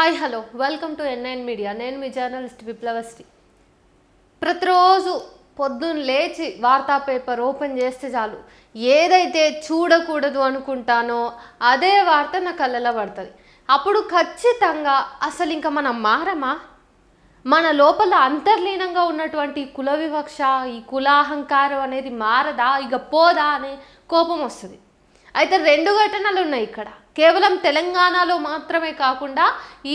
Hi hello welcome to N9 media. నేను మీ journalist విప్లవశ్రీ. ప్రతిరోజు పొద్దున్న లేచి వార్తా పేపర్ ఓపెన్ చేస్తే చాలు ఏదైతే చూడకూడదు అనుకుంటానో అదే వార్త నా కళ్ళలో పడుతుంది. అప్పుడు ఖచ్చితంగా అసలు ఇంకా మనం మారమా? మన లోపల అంతర్లీనంగా ఉన్నటువంటి కుల వివక్ష, ఈ కులాహంకారం అనేది మారదా, ఇక పోదా అనే కోపం వస్తుంది. అయితే రెండు ఘటనలు ఉన్నాయి ఇక్కడ. కేవలం తెలంగాణలో మాత్రమే కాకుండా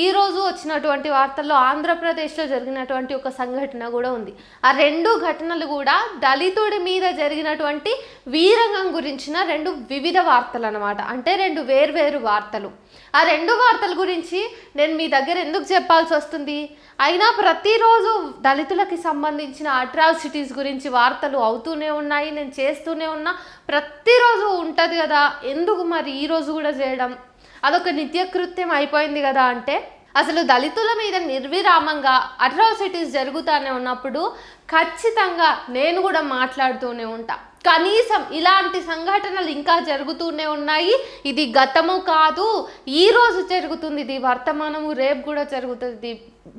ఈరోజు వచ్చినటువంటి వార్తల్లో ఆంధ్రప్రదేశ్లో జరిగినటువంటి ఒక సంఘటన కూడా ఉంది. ఆ రెండు ఘటనలు కూడా దళితుడి మీద జరిగినటువంటి వీరంగం గురించిన రెండు వివిధ వార్తలు అన్నమాట. అంటే రెండు వేర్వేరు వార్తలు. ఆ రెండు వార్తల గురించి నేను మీ దగ్గర ఎందుకు చెప్పాల్సి వస్తుంది? అయినా ప్రతిరోజు దళితులకి సంబంధించిన అట్రాసిటీస్ గురించి వార్తలు అవుతూనే ఉన్నాయి, నేను చేస్తూనే ఉన్నా, ప్రతిరోజు ఉంటుంది కదా, ఎందుకు మరి ఈరోజు కూడా చేయడం? అదొక నిత్యకృత్యం అయిపోయింది కదా. అంటే అసలు దళితుల మీద నిర్విరామంగా అట్రాసిటీస్ జరుగుతూనే ఉన్నప్పుడు ఖచ్చితంగా నేను కూడా మాట్లాడుతూనే ఉంటా. కనీసం ఇలాంటి సంఘటనలు ఇంకా జరుగుతూనే ఉన్నాయి. ఇది గతము కాదు, ఈరోజు జరుగుతుంది, ఇది వర్తమానము, రేపు కూడా జరుగుతుంది,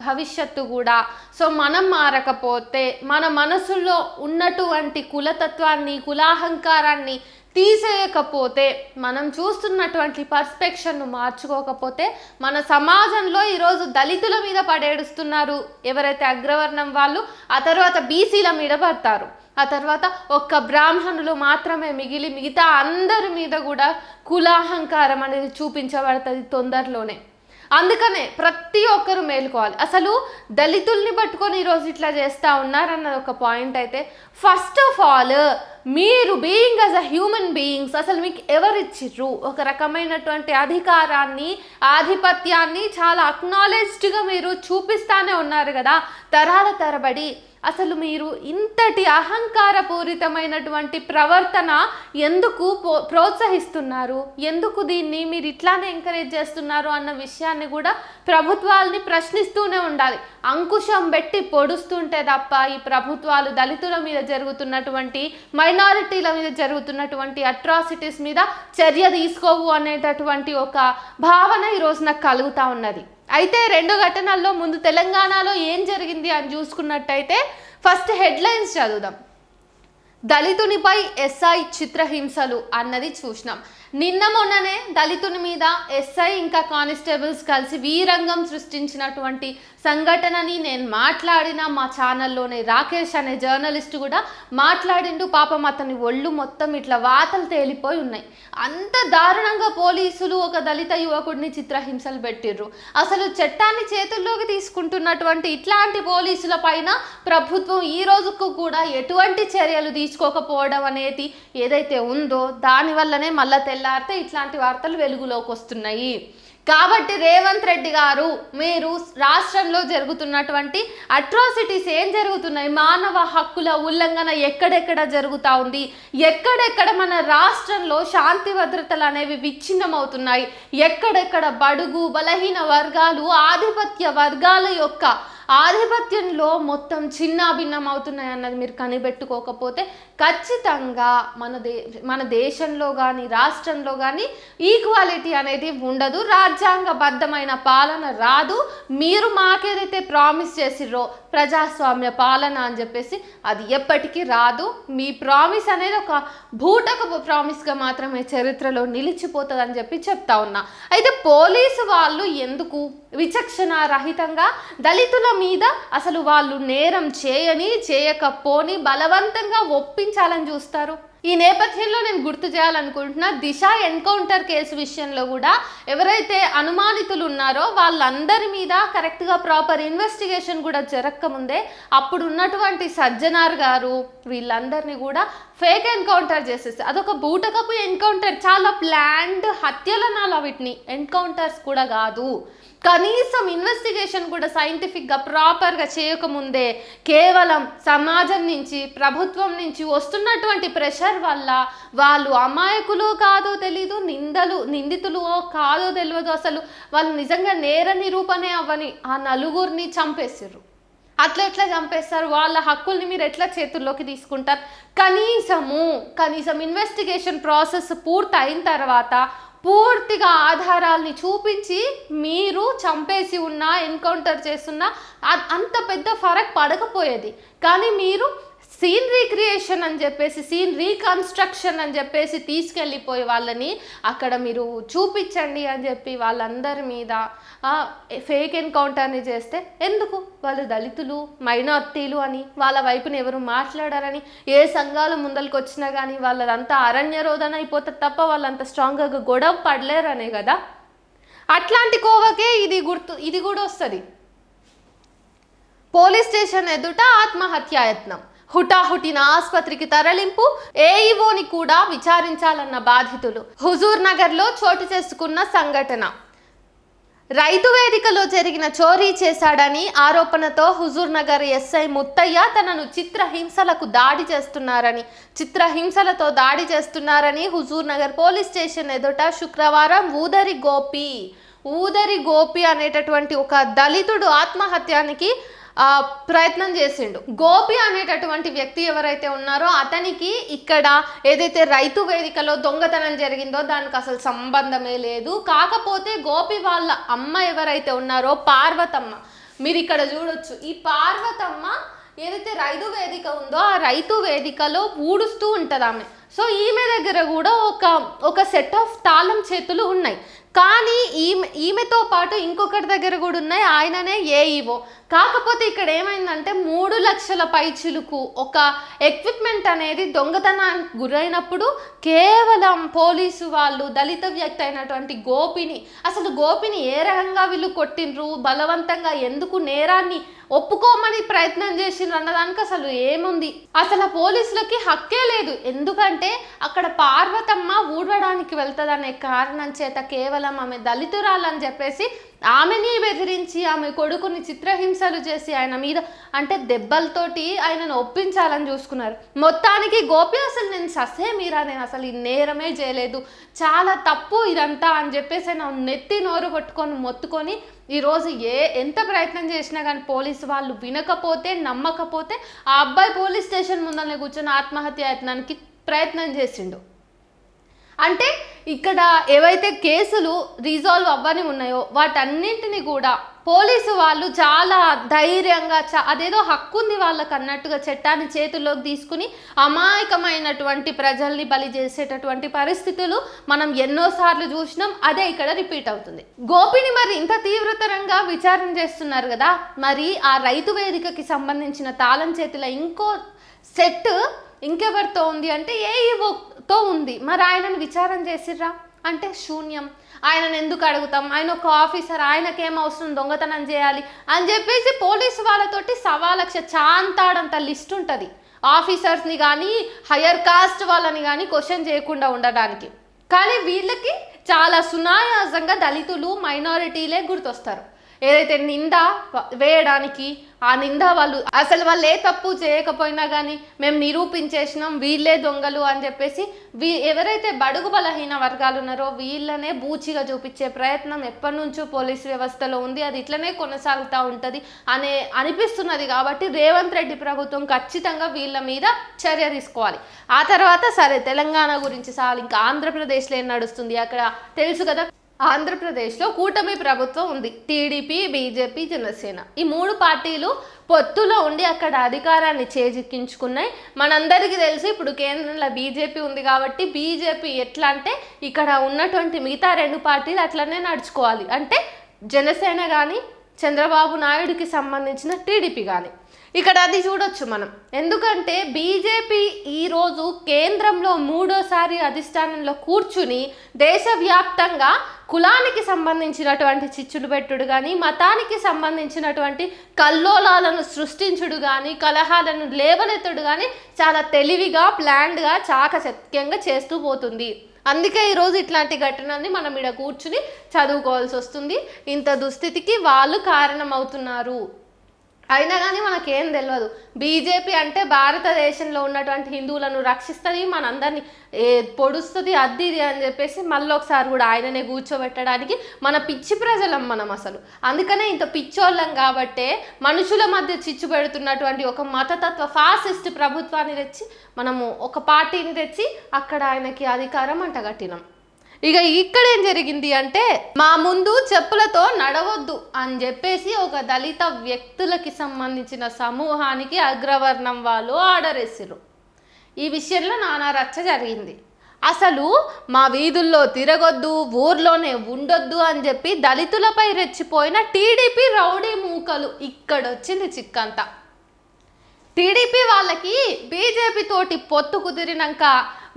భవిష్యత్తు కూడా. సో మనం మారకపోతే, మన మనసులో ఉన్నటువంటి కులతత్వాన్ని, కులాహంకారాన్ని తీసేయకపోతే, మనం చూస్తున్నటువంటి పర్స్పెక్షన్ను మార్చుకోకపోతే, మన సమాజంలో ఈరోజు దళితుల మీద పడేడుస్తున్నారు ఎవరైతే అగ్రవర్ణం వాళ్ళు, ఆ తర్వాత బీసీల మీద పడతారు, ఆ తర్వాత ఒక్క బ్రాహ్మణులు మాత్రమే మిగిలి మిగతా అందరి మీద కూడా కులాహంకారం అనేది చూపించబడుతుంది తొందరలోనే. అందుకనే ప్రతి ఒక్కరు మేలుకోవాలి. అసలు దళితుల్ని పట్టుకొని ఈరోజు ఇట్లా చేస్తూ ఉన్నారన్నది ఒక పాయింట్ అయితే, ఫస్ట్ ఆఫ్ ఆల్ మీరు being as a human beings అసలు మీకు ఎవరు ఇచ్చిర్రు? ఒక రకమైనటువంటి అధికారాన్ని, ఆధిపత్యాన్ని చాలా అక్నాలెడ్జ్డ్గా మీరు చూపిస్తానే ఉన్నారు కదా తరాల తరబడి. అసలు మీరు ఇంతటి అహంకారపూరితమైనటువంటి ప్రవర్తన ఎందుకు ప్రోత్సహిస్తున్నారు? ఎందుకు దీన్ని మీరు ఇట్లానే ఎంకరేజ్ చేస్తున్నారు అన్న విషయాన్ని కూడా ప్రభుత్వాలని ప్రశ్నిస్తూనే ఉండాలి. అంకుశం పెట్టి పొడుస్తుంటే తప్ప ఈ ప్రభుత్వాలు దళితుల మీద జరుగుతున్నటువంటి, మైనారిటీల మీద జరుగుతున్నటువంటి అట్రాసిటీస్ మీద చర్య తీసుకోవు అనేటటువంటి ఒక భావన ఈరోజు నాకు కలుగుతూ ఉన్నది. అయితే రెండు ఘటనల్లో ముందు తెలంగాణలో ఏం జరిగింది అని చూసుకున్నట్టయితే ఫస్ట్ హెడ్లైన్స్ చదువుదాం. దళితునిపై ఎస్ఐ చిత్రహింసలు అన్నది చూసినాం. నిన్న మొన్ననే దళితుని మీద ఎస్ఐ ఇంకా కానిస్టేబుల్స్ కలిసి వీరంగం సృష్టించినటువంటి సంఘటనని నేను మాట్లాడిన మా ఛానల్లోనే రాకేష్ అనే జర్నలిస్ట్ కూడా మాట్లాడిండు. పాపం అతని ఒళ్ళు మొత్తం ఇట్లా వాతలు తేలిపోయి ఉన్నాయి. అంత దారుణంగా పోలీసులు ఒక దళిత యువకుడిని చిత్రహింసలు పెట్టిర్రు. అసలు చట్టాన్ని చేతుల్లోకి తీసుకుంటున్నటువంటి ఇట్లాంటి పోలీసుల పైన ప్రభుత్వం ఈ రోజుకు కూడా ఎటువంటి చర్యలు తీసుకోకపోవడం అనేది ఏదైతే ఉందో దానివల్లనే మళ్ళా తెల్లారితే ఇట్లాంటి వార్తలు వెలుగులోకి వస్తున్నాయి. కాబట్టి రేవంత్ రెడ్డి గారు, మీరు రాష్ట్రంలో జరుగుతున్నటువంటి అట్రాసిటీస్ ఏం జరుగుతున్నాయి, మానవ హక్కుల ఉల్లంఘన ఎక్కడెక్కడ జరుగుతూ ఉంది, ఎక్కడెక్కడ మన రాష్ట్రంలో శాంతి భద్రతలు అనేవి విచ్ఛిన్నమవుతున్నాయి, ఎక్కడెక్కడ బడుగు బలహీన వర్గాలు ఆధిపత్య వర్గాల యొక్క ఆధిపత్యంలో మొత్తం చిన్నాభిన్నం అవుతున్నాయి అన్నది మీరు కనిపెట్టుకోకపోతే ఖచ్చితంగా మన దేశంలో కానీ రాష్ట్రంలో కానీ ఈక్వాలిటీ అనేది ఉండదు, రాజ్యాంగబద్ధమైన పాలన రాదు. మీరు మాకేదైతే ప్రామిస్ చేసిర్రో ప్రజాస్వామ్య పాలన అని చెప్పేసి అది ఎప్పటికీ రాదు. మీ ప్రామిస్ అనేది ఒక బూటకపు ప్రామిస్గా మాత్రమే చరిత్రలో నిలిచిపోతుంది అని చెప్పి చెప్తా ఉన్నా. అయితే పోలీసు వాళ్ళు ఎందుకు విచక్షణ రహితంగా దళితుల మీద అసలు వాళ్ళు నేరం చేయకపోని బలవంతంగా ఒప్పించాలని చూస్తారు? ఈ నేపథ్యంలో నేను గుర్తు చేయాలనుకుంటున్నా, దిశ ఎన్కౌంటర్ కేసు విషయంలో కూడా ఎవరైతే అనుమానితులు ఉన్నారో వాళ్ళందరి మీద కరెక్ట్గా ప్రాపర్ ఇన్వెస్టిగేషన్ కూడా జరగకముందే అప్పుడు ఉన్నటువంటి సజ్జనార్ గారు వీళ్ళందరినీ కూడా ఫేక్ ఎన్కౌంటర్ చేసేసి అదొక బూటకపు ఎన్కౌంటర్, చాలా ప్లాన్డ్ హత్యలనాల, వీటిని ఎన్కౌంటర్స్ కూడా కాదు. కనీసం ఇన్వెస్టిగేషన్ కూడా సైంటిఫిక్గా ప్రాపర్గా చేయకముందే కేవలం సమాజం నుంచి, ప్రభుత్వం నుంచి వస్తున్నటువంటి ప్రెషర్ వల్ల వాళ్ళు అమాయకులు కాదో తెలీదు, నిందితులు కాదో తెలియదు, అసలు వాళ్ళు నిజంగా నేర నిరూపణే అవ్వని ఆ నలుగురిని చంపేసారు. అట్లా ఎట్లా చంపేస్తారు? వాళ్ళ హక్కుల్ని మీరు ఎట్లా చేతుల్లోకి తీసుకుంటారు? కనీసం ఇన్వెస్టిగేషన్ ప్రాసెస్ పూర్తి అయిన తర్వాత పూర్తిగా ఆధారాల్ని చూపించి మీరు చంపేసి ఉన్నా ఎన్కౌంటర్ చేస్తున్నా అంత పెద్ద ఫరక్ పడకపోయేది. కానీ మీరు సీన్ రీక్రియేషన్ అని చెప్పేసి, సీన్ రీకన్స్ట్రక్షన్ అని చెప్పేసి తీసుకెళ్ళిపోయి వాళ్ళని అక్కడ మీరు చూపించండి అని చెప్పి వాళ్ళందరి మీద ఫేక్ ఎన్కౌంటర్ని చేస్తే ఎందుకు? వాళ్ళు దళితులు, మైనార్టీలు అని వాళ్ళ వైపున ఎవరు మాట్లాడారని, ఏ సంఘాలు ముందరికి వచ్చినా కానీ వాళ్ళంతా అరణ్యరోధన అయిపోతుంది తప్ప వాళ్ళంత స్ట్రాంగ్గా గొడవ పడలేరనే కదా. అట్లాంటి కోవకే ఇది కూడా వస్తుంది. పోలీస్ స్టేషన్ ఎదుట ఆత్మహత్యాయత్నం, హుటాహుటిన ఆసుపత్రికి తరలింపు, ఏఈఓని కూడా విచారించాలన్న బాధితులు. హుజూర్ నగర్లో చోటు చేసుకున్న సంఘటన. రైతు వేదికలో జరిగిన చోరీ చేశాడని ఆరోపణతో హుజూర్ నగర్ ఎస్ఐ ముత్తయ్య తనను చిత్రహింసలతో దాడి చేస్తున్నారని హుజూర్ నగర్ పోలీస్ స్టేషన్ ఎదుట శుక్రవారం ఊదరి గోపి అనేటటువంటి ఒక దళితుడు ఆత్మహత్యానికి ప్రయత్నం చేసిండు. గోపి అనేటటువంటి వ్యక్తి ఎవరైతే ఉన్నారో అతనికి ఇక్కడ ఏదైతే రైతు వేదికలో దొంగతనం జరిగిందో దానికి అసలు సంబంధమే లేదు. కాకపోతే గోపి వాళ్ళ అమ్మ ఎవరైతే ఉన్నారో పార్వతమ్మ, మీరు ఇక్కడ చూడొచ్చు, ఈ పార్వతమ్మ ఏదైతే రైతు వేదిక ఉందో ఆ రైతు వేదికలో ఊడుస్తూ ఉంటుంది ఆమె. సో ఈమె దగ్గర కూడా ఒక సెట్ ఆఫ్ తాళం చేతులు ఉన్నాయి. కానీ ఈమెతో పాటు ఇంకొకటి దగ్గర కూడా ఉన్నాయి, ఆయననే ఏఈఓ. కాకపోతే ఇక్కడ ఏమైందంటే 3 లక్షల పైచిలుకు ఒక ఎక్విప్మెంట్ అనేది దొంగతనానికి గురైనప్పుడు కేవలం పోలీసు వాళ్ళు దళిత వ్యక్తి అయినటువంటి గోపిని ఏ రకంగా వీళ్ళు కొట్టిండ్రు, బలవంతంగా ఎందుకు నేరాన్ని ఒప్పుకోమని ప్రయత్నం చేసిండ్రు అన్నదానికి అసలు ఏముంది? అసలు పోలీసులకి హక్కే లేదు. ఎందుకంటే అక్కడ పార్వతమ్మ ఊడవడానికి వెళ్తుందనే కారణం చేత కేవలం ఆమె దళితురాలని చెప్పేసి ఆమెని బెదిరించి ఆమె కొడుకుని చిత్రహింసలు చేసి ఆయన మీద అంటే దెబ్బలతోటి ఆయనను ఒప్పించాలని చూసుకున్నారు. మొత్తానికి గోపి అసలు నేను నేను అసలు ఈ నేరమే చేయలేదు, చాలా తప్పు ఇదంతా అని చెప్పేసి ఆయన నెత్తి నోరు కొట్టుకొని మొత్తుకొని ఈరోజు ఎంత ప్రయత్నం చేసినా కానీ పోలీసు వాళ్ళు వినకపోతే నమ్మకపోతే ఆ అబ్బాయి పోలీస్ స్టేషన్ ముందరనే కూర్చొని ఆత్మహత్య యత్నానికి ప్రయత్నం చేసిండు. అంటే ఇక్కడ ఏవైతే కేసులు రిజాల్వ్ అవ్వని ఉన్నాయో వాటన్నింటినీ కూడా పోలీసు వాళ్ళు చాలా ధైర్యంగా అదేదో హక్కు ఉంది వాళ్ళకు అన్నట్టుగా చట్టాన్ని చేతుల్లోకి తీసుకుని అమాయకమైనటువంటి ప్రజల్ని బలి చేసేటటువంటి పరిస్థితులు మనం ఎన్నోసార్లు చూసినాం. అదే ఇక్కడ రిపీట్ అవుతుంది. గోపిని మరి ఇంత తీవ్రతరంగా విచారణ చేస్తున్నారు కదా, మరి ఆ రైతు వేదికకి సంబంధించిన తాళం చేతుల ఇంకో సెట్ ఇంకెవరితో ఉంది అంటే ఏఈఓతో ఉంది. మరి ఆయనను విచారణ చేసిర్రా అంటే శూన్యం. ఆయనను ఎందుకు అడుగుతాం, ఆయన ఒక ఆఫీసర్, ఆయనకేం అవసరం దొంగతనం చేయాలి అని చెప్పేసి పోలీసు వాళ్ళతోటి 1,00,000 చాంతాడంత లిస్ట్ ఉంటుంది ఆఫీసర్స్ని కానీ హయ్యర్ కాస్ట్ వాళ్ళని కానీ క్వశ్చన్ చేయకుండా ఉండడానికి. కానీ వీళ్ళకి చాలా సునాయాసంగా దళితులు, మైనారిటీలే గుర్తొస్తారు. ఏదైతే నింద వేయడానికి ఆ నింద వాళ్ళు ఏ తప్పు చేయకపోయినా కానీ మేము నిరూపించేసినాం వీళ్ళే దొంగలు అని చెప్పేసి ఎవరైతే బడుగు బలహీన వర్గాలు ఉన్నారో వీళ్ళనే బూచిగా చూపించే ప్రయత్నం ఎప్పటి నుంచో పోలీసు వ్యవస్థలో ఉంది. అది ఇట్లనే కొనసాగుతూ ఉంటుంది అనిపిస్తున్నది. కాబట్టి రేవంత్ రెడ్డి ప్రభుత్వం ఖచ్చితంగా వీళ్ళ మీద చర్య తీసుకోవాలి. ఆ తర్వాత సరే తెలంగాణ గురించి చాలు, ఇంకా ఆంధ్రప్రదేశ్లో ఏం నడుస్తుంది అక్కడ తెలుసు కదా. ఆంధ్రప్రదేశ్లో కూటమి ప్రభుత్వం ఉంది. టీడీపీ, బీజేపీ, జనసేన ఈ 3 పార్టీలు పొత్తులో ఉండి అక్కడ అధికారాన్ని చేజిక్కించుకున్నాయి. మనందరికీ తెలుసు ఇప్పుడు కేంద్రంలో బీజేపీ ఉంది కాబట్టి బీజేపీ ఎట్లా అంటే ఇక్కడ ఉన్నటువంటి మిగతా 2 పార్టీలు అట్లనే నడుచుకోవాలి. అంటే జనసేన కానీ చంద్రబాబు నాయుడుకి సంబంధించిన టీడీపీ కానీ ఇక్కడ అది చూడొచ్చు మనం. ఎందుకంటే బీజేపీ ఈరోజు కేంద్రంలో 3వసారి అధిష్టానంలో కూర్చుని దేశవ్యాప్తంగా కులానికి సంబంధించినటువంటి చిచ్చులు పెట్టుడు కానీ, మతానికి సంబంధించినటువంటి కల్లోలాలను సృష్టించుడు కానీ, కలహాలను లేవనెత్తుడు కానీ చాలా తెలివిగా ప్లాన్డ్గా చాకచక్యంగా చేస్తూ పోతుంది. అందుకే ఈరోజు ఇట్లాంటి ఘటనల్ని మనం ఇక్కడ కూర్చుని చదువుకోవాల్సి వస్తుంది. ఇంత దుస్థితికి వాళ్ళు కారణమవుతున్నారు. అయినా కానీ మనకేం తెలియదు. బీజేపీ అంటే భారతదేశంలో ఉన్నటువంటి హిందువులను రక్షిస్తుంది, మనందరినీ పొడుస్తుంది, అది ఇది అని చెప్పేసి మళ్ళీ ఒకసారి కూడా ఆయననే కూర్చోబెట్టడానికి మన పిచ్చి ప్రజలం మనం అసలు. అందుకనే ఇంత పిచ్చోళ్ళం కాబట్టే మనుషుల మధ్య చిచ్చు పెడుతున్నటువంటి ఒక మతతత్వ ఫాసిస్ట్ ప్రభుత్వాన్ని తెచ్చి మనము ఒక పార్టీని తెచ్చి అక్కడ ఆయనకి అధికారం అంటగట్టినాం. ఇక ఇక్కడ ఏం జరిగింది అంటే మా ముందు చెప్పులతో నడవద్దు అని చెప్పేసి ఒక దళిత వ్యక్తులకి సంబంధించిన సమూహానికి అగ్రవర్ణం వాళ్ళు ఆర్డర్ వేసారు. ఈ విషయంలో నానా రచ్చ జరిగింది. అసలు మా వీధుల్లో తిరగొద్దు, ఊర్లోనే ఉండొద్దు అని చెప్పి దళితులపై రెచ్చిపోయిన టీడీపీ రౌడీ మూకలు ఇక్కడొచ్చింది చిక్కంతా. టీడీపీ వాళ్ళకి బీజేపీ తోటి పొత్తు కుదిరినాక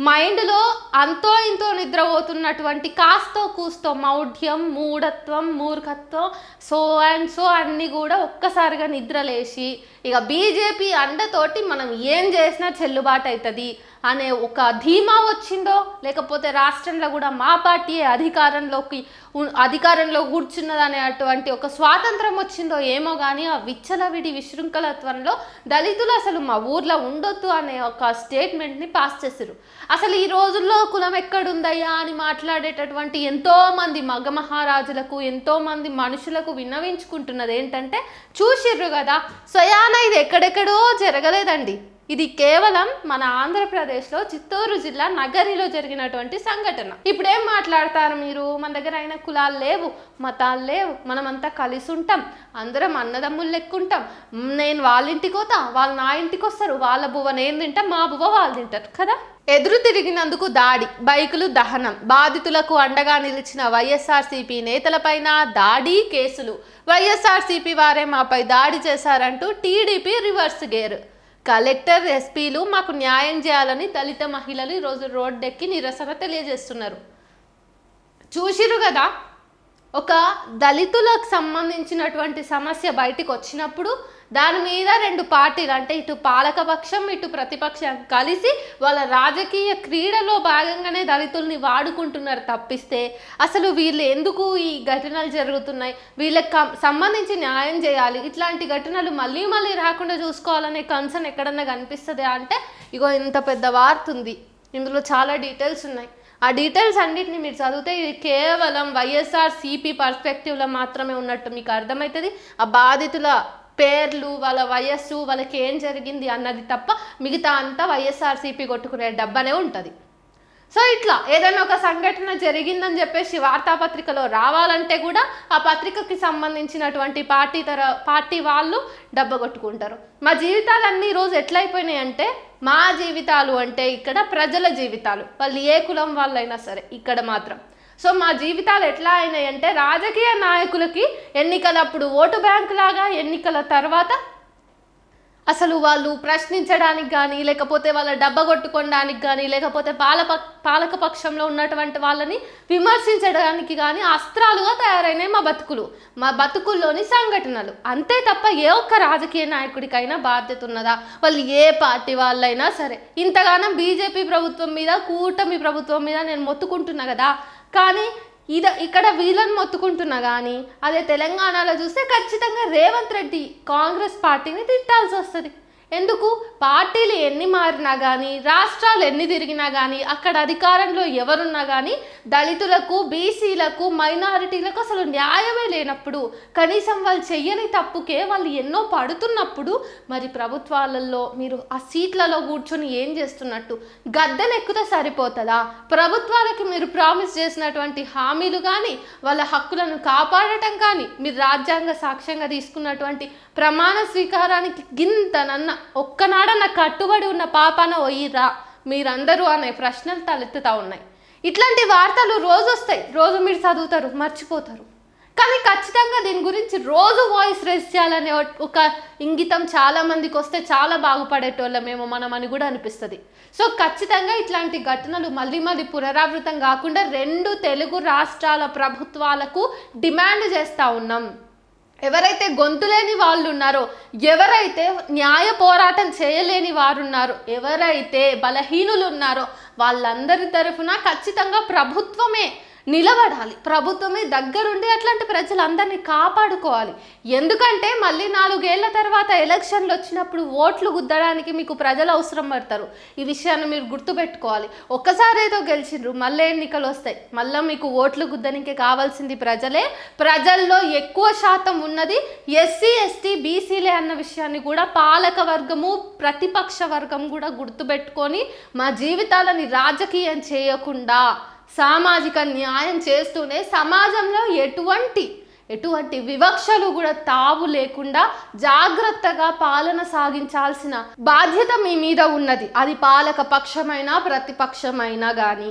మైండ్లో అంతో ఇంతో నిద్రపోతున్నటువంటి కాస్తో కూస్తో మౌఢ్యం, మూఢత్వం, మూర్ఖత్వం, సో అండ్ సో అన్నీ కూడా ఒక్కసారిగా నిద్రలేసి ఇక బీజేపీ అండతోటి మనం ఏం చేసినా చెల్లుబాటు అవుతుంది అనే ఒక ధీమా వచ్చిందో, లేకపోతే రాష్ట్రంలో కూడా మా పార్టీ అధికారంలో కూర్చున్నదనే అటువంటి ఒక స్వాతంత్రం వచ్చిందో ఏమో కానీ ఆ విచ్చలవిడి విశృంఖలత్వంలో దళితులు అసలు మా ఊర్లో ఉండొద్దు అనే ఒక స్టేట్మెంట్ని పాస్ చేశారు. అసలు ఈ రోజుల్లో కులం ఎక్కడుందయ్యా అని మాట్లాడేటటువంటి ఎంతోమంది మగ మహారాజులకు, ఎంతోమంది మనుషులకు విన్నవించుకుంటున్నది ఏంటంటే, చూసిర్రు కదా స్వయాన ఇది ఎక్కడెక్కడో జరగలేదండి. ఇది కేవలం మన ఆంధ్రప్రదేశ్లో చిత్తూరు జిల్లా నగరిలో జరిగినటువంటి సంఘటన. ఇప్పుడు ఏం మాట్లాడతారు మీరు? మన దగ్గర అయినా కులాలు లేవు, మతాలు లేవు, మనమంతా కలిసి ఉంటాం, అందరం అన్నదమ్ములు లెక్కుంటాం, నేను వాళ్ళ ఇంటికి పోతా, వాళ్ళు నా ఇంటికి వస్తారు, వాళ్ళ బువ్వ నేను తింటా, మా బువ్వ వాళ్ళు తింటారు కదా. ఎదురు తిరిగినందుకు దాడి, బైకులు దహనం, బాధితులకు అండగా నిలిచిన వైఎస్ఆర్సీపీ నేతలపైన దాడి, కేసులు, వైఎస్ఆర్సీపీ వారే మాపై దాడి చేశారంటూ టీడీపీ రివర్స్ గేర్. కలెక్టర్, ఎస్పీలు మాకు న్యాయం చేయాలని దళిత మహిళలు ఈరోజు రోడ్డెక్కి నిరసన తెలియజేస్తున్నారు. చూసిరు కదా, ఒక దళితులకు సంబంధించినటువంటి సమస్య బయటికి వచ్చినప్పుడు దాని మీద రెండు పార్టీలు అంటే ఇటు పాలకపక్షం ఇటు ప్రతిపక్షం కలిసి వాళ్ళ రాజకీయ క్రీడలో భాగంగానే దళితుల్ని వాడుకుంటున్నారు తప్పిస్తే అసలు వీళ్ళు ఎందుకు ఈ ఘటనలు జరుగుతున్నాయి, వీళ్ళకి సంబంధించి న్యాయం చేయాలి, ఇట్లాంటి ఘటనలు మళ్ళీ మళ్ళీ రాకుండా చూసుకోవాలనే కన్సర్న్ ఎక్కడన్నా కనిపిస్తుంది అంటే ఇగో ఇంత పెద్ద వార్త ఉంది. ఇందులో చాలా డీటెయిల్స్ ఉన్నాయి. ఆ డీటెయిల్స్ అన్నిటిని మీరు చదివితే ఇది కేవలం వైఎస్ఆర్సీపీ పర్స్పెక్టివ్లో మాత్రమే ఉన్నట్టు మీకు అర్థమవుతుంది. ఆ బాధితుల పేర్లు, వాళ్ళ వయస్సు, వాళ్ళకి ఏం జరిగింది అన్నది తప్ప మిగతా అంతా వైఎస్ఆర్సీపీ కొట్టుకునే డబ్బానే ఉంటుంది. సో ఇట్లా ఏదైనా ఒక సంఘటన జరిగిందని చెప్పేసి వార్తాపత్రికలో రావాలంటే కూడా ఆ పత్రికకి సంబంధించినటువంటి పార్టీ వాళ్ళు డబ్బా కొట్టుకుంటారు. మా జీవితాలన్నీ ఈరోజు ఎట్లయిపోయినాయి అంటే, మా జీవితాలు అంటే ఇక్కడ ప్రజల జీవితాలు, వాళ్ళు ఏ కులం వాళ్ళైనా సరే ఇక్కడ మాత్రం. సో మా జీవితాలు ఎట్లా అయినాయి అంటే, రాజకీయ నాయకులకి ఎన్నికలప్పుడు ఓటు బ్యాంకు లాగా, ఎన్నికల తర్వాత అసలు వాళ్ళు ప్రశ్నించడానికి కానీ, లేకపోతే వాళ్ళ డబ్బా కొట్టుకోవడానికి కానీ, లేకపోతే పాలకపక్షంలో ఉన్నటువంటి వాళ్ళని విమర్శించడానికి కానీ అస్త్రాలుగా తయారైనాయి మా బతుకుల్లోని సంఘటనలు. అంతే తప్ప ఏ ఒక్క రాజకీయ నాయకుడికైనా బాధ్యత ఉన్నదా? వాళ్ళు ఏ పార్టీ వాళ్ళైనా సరే. ఇంతగానో బీజేపీ ప్రభుత్వం మీద, కూటమి ప్రభుత్వం మీద నేను మొత్తుకుంటున్నా కదా, కానీ ఇక్కడ వీళ్ళని మొత్తుకుంటున్నా కానీ అదే తెలంగాణలో చూస్తే ఖచ్చితంగా రేవంత్ రెడ్డి కాంగ్రెస్ పార్టీని తిట్టాల్సి వస్తుంది. ఎందుకు? పార్టీలు ఎన్ని మారినా కానీ, రాష్ట్రాలు ఎన్ని తిరిగినా కానీ, అక్కడ అధికారంలో ఎవరున్నా కానీ దళితులకు, బీసీలకు, మైనారిటీలకు అసలు న్యాయమే లేనప్పుడు, కనీసం వాళ్ళు చెయ్యని తప్పుకే వాళ్ళు ఎన్నో పడుతున్నప్పుడు మరి ప్రభుత్వాలలో మీరు ఆ సీట్లలో కూర్చొని ఏం చేస్తున్నట్టు? గద్దెనెక్కితే సరిపోతుందా? ప్రభుత్వాలకి మీరు ప్రామిస్ చేసినటువంటి హామీలు కానీ, వాళ్ళ హక్కులను కాపాడటం కానీ, మీరు రాజ్యాంగ సాక్ష్యంగా తీసుకున్నటువంటి ప్రమాణ స్వీకారానికి గింతనన్న ఒక్కనాడన్న కట్టుబడి ఉన్న పాపాన పోయిరా మీరందరూ అనే ప్రశ్నలు తలెత్తుతా ఉన్నాయి. ఇట్లాంటి వార్తలు రోజు వస్తాయి, రోజు మీరు చదువుతారు, మర్చిపోతారు. కానీ ఖచ్చితంగా దీని గురించి రోజు వాయిస్ రేస్ చేయాలనే ఒక ఇంగితం చాలా మందికి వస్తే చాలా బాగుపడేటోళ్ళమేమో మనం అని కూడా అనిపిస్తుంది. సో ఖచ్చితంగా ఇట్లాంటి ఘటనలు మళ్ళీ మళ్ళీ పునరావృతం కాకుండా రెండు తెలుగు రాష్ట్రాల ప్రభుత్వాలకు డిమాండ్ చేస్తూ ఉన్నాం. ఎవరైతే గొంతులేని వాళ్ళు ఉన్నారో, ఎవరైతే న్యాయ పోరాటం చేయలేని వారు ఉన్నారో, ఎవరైతే బలహీనులు ఉన్నారో వాళ్ళందరి తరఫున ఖచ్చితంగా ప్రభుత్వమే నిలబడాలి, ప్రభుత్వమే దగ్గరుండి అట్లాంటి ప్రజలందరినీ కాపాడుకోవాలి. ఎందుకంటే మళ్ళీ 4 ఏళ్ల తర్వాత ఎలక్షన్లు వచ్చినప్పుడు ఓట్లు గుద్దడానికి మీకు ప్రజలు అవసరం పడతారు. ఈ విషయాన్ని మీరు గుర్తుపెట్టుకోవాలి. ఒక్కసారి ఏదో గెలిచిండ్రు, మళ్ళీ ఎన్నికలు వస్తాయి, మళ్ళీ మీకు ఓట్లు గుద్దడానికి కావాల్సింది ప్రజలే. ప్రజల్లో ఎక్కువ శాతం ఉన్నది ఎస్సీ, ఎస్టీ, బీసీలే అన్న విషయాన్ని కూడా పాలక వర్గము, ప్రతిపక్ష వర్గం కూడా గుర్తుపెట్టుకొని మా జీవితాలని రాజకీయం చేయకుండా సామాజిక న్యాయం చేస్తూనే సమాజంలో ఎటువంటి వివక్షలు కూడా తావు లేకుండా జాగ్రత్తగా పాలన సాగించాల్సిన బాధ్యత మీ మీద ఉన్నది. అది పాలక పక్షమైనా ప్రతిపక్షమైనా కానీ.